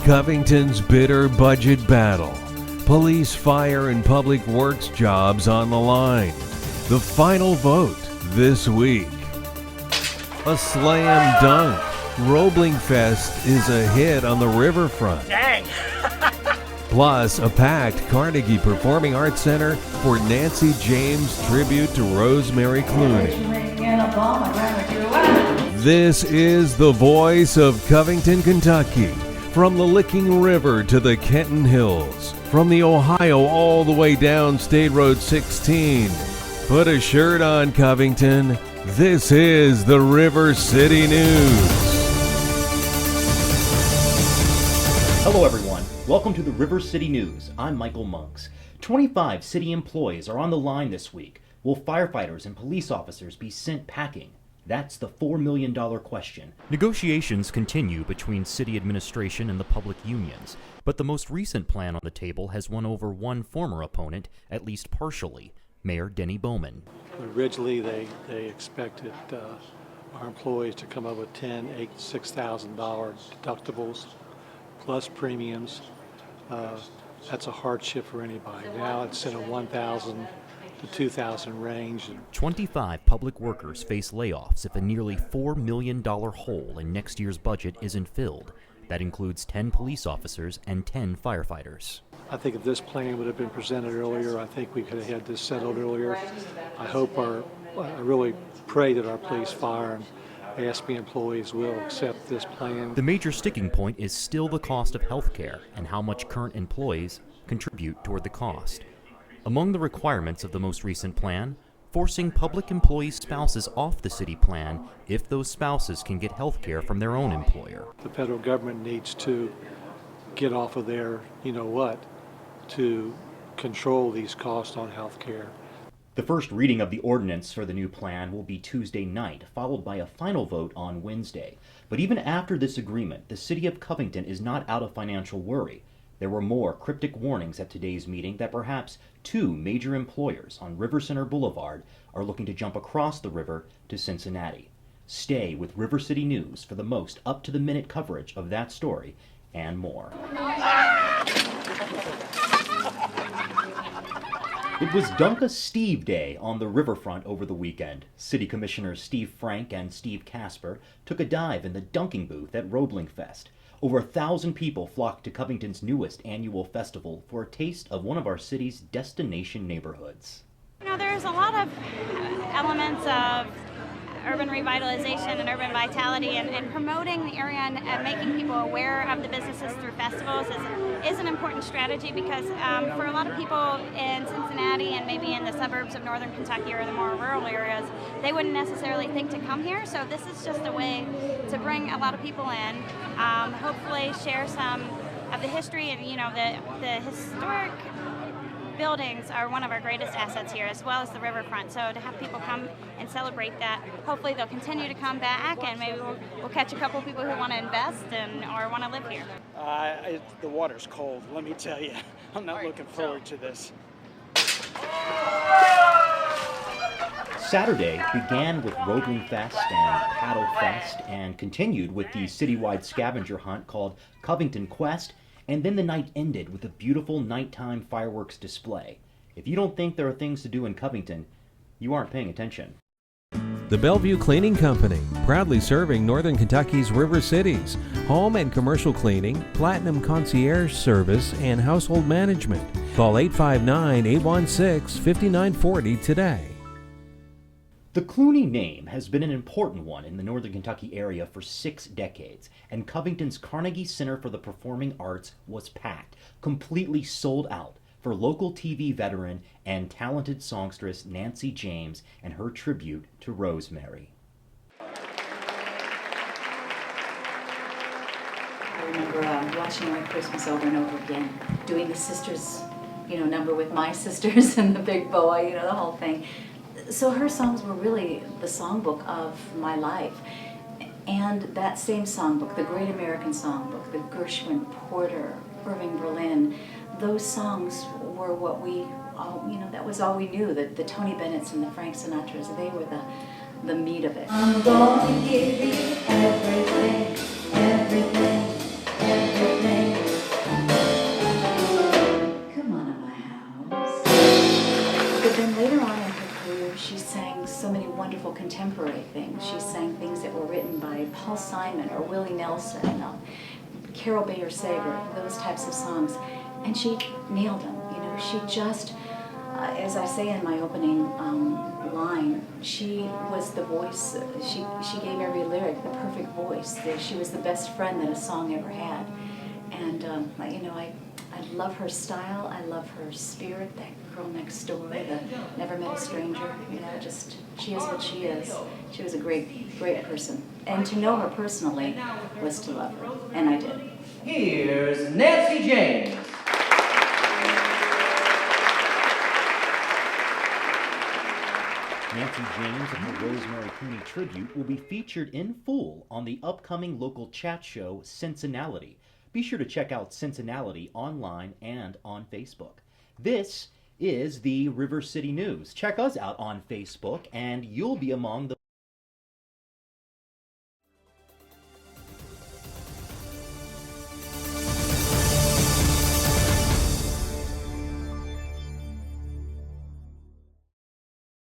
Covington's bitter budget battle. Police, fire, and public works jobs on the line. The final vote this week. A slam dunk. Roebling Fest is a hit on the riverfront. Dang! Plus, a packed Carnegie Performing Arts Center for Nancy James tribute to Rosemary Clooney. This is the Voice of Covington, Kentucky. From the Licking River to the Kenton Hills. From the Ohio all the way down State Road 16. Put a shirt on, Covington. This is the River City News. Hello everyone, welcome to the River City News. I'm Michael Monks. 25 city employees are on the line this week. Will firefighters and police officers be sent packing? That's the $4 million question. Negotiations continue between city administration and the public unions, but the most recent plan on the table has won over one former opponent, at least partially, Mayor Denny Bowman. Originally, they expected our employees to come up with $10,000, $8,000, $6,000 deductibles plus premiums. That's a hardship for anybody. Now it's in a $1,000 to $2,000 range. 25 public workers face layoffs if a nearly $4 million hole in next year's budget isn't filled. That includes 10 police officers and 10 firefighters. I think if this plan would have been presented earlier, I think we could have had this settled earlier. I really pray that our police, fire, and ASPE employees will accept this plan. The major sticking point is still the cost of health care and how much current employees contribute toward the cost. Among the requirements of the most recent plan, forcing public employee spouses off the city plan if those spouses can get health care from their own employer. The federal government needs to get off of their, to control these costs on health care. The first reading of the ordinance for the new plan will be Tuesday night, followed by a final vote on Wednesday. But even after this agreement, the city of Covington is not out of financial worry. There were more cryptic warnings at today's meeting that perhaps two major employers on River Center Boulevard are looking to jump across the river to Cincinnati. Stay with River City News for the most up-to-the-minute coverage of that story and more. It was Dunk a Steve Day on the riverfront over the weekend. City Commissioners Steve Frank and Steve Casper took a dive in the dunking booth at Roebling Fest. Over 1,000 people flocked to Covington's newest annual festival for a taste of one of our city's destination neighborhoods. There's a lot of elements of urban revitalization and urban vitality, and promoting the area and making people aware of the businesses through festivals is an important strategy because for a lot of people in Cincinnati and maybe in the suburbs of northern Kentucky or the more rural areas, they wouldn't necessarily think to come here. So this is just a way to bring a lot of people in, hopefully share some of the history and the historic buildings are one of our greatest assets here, as well as the riverfront. So to have people come and celebrate that, hopefully they'll continue to come back, and maybe we'll catch a couple of people who want to invest or want to live here. The water's cold, let me tell you. I'm not looking forward to this. Saturday began with Roebling Fest and Paddle Fest and continued with the citywide scavenger hunt called Covington Quest. And then the night ended with a beautiful nighttime fireworks display. If you don't think there are things to do in Covington, you aren't paying attention. The Bellevue Cleaning Company, proudly serving Northern Kentucky's river cities. Home and commercial cleaning, platinum concierge service, and household management. Call 859-816-5940 today. The Clooney name has been an important one in the Northern Kentucky area for 6 decades, and Covington's Carnegie Center for the Performing Arts was packed, completely sold out, for local TV veteran and talented songstress Nancy James and her tribute to Rosemary. I remember watching White Christmas over and over again, doing the sisters, number with my sisters and the big boy, the whole thing. So her songs were really the songbook of my life. And that same songbook, the Great American Songbook, the Gershwin, Porter, Irving Berlin, those songs were what we all, that was all we knew. The Tony Bennett's and the Frank Sinatras, they were the meat of it. I'm going to give you everything, everything, everything. contemporary things. She sang things that were written by Paul Simon or Willie Nelson, Carol Bayer Sager, those types of songs. And she nailed them. You know, she just, as I say in my opening line, she was the voice. She gave every lyric the perfect voice. She was the best friend that a song ever had. And you know, I love her style. I love her spirit. That girl next door, the never met a stranger. You know, just she is what she is. She was a great, great person. And to know her personally was to love her, and I did. Here's Nancy James. Nancy James and her Rosemary Clooney tribute will be featured in full on the upcoming local chat show Cincinnati. Be sure to check out Cincinnati online and on Facebook. This is the River City News. Check us out on Facebook and you'll be among the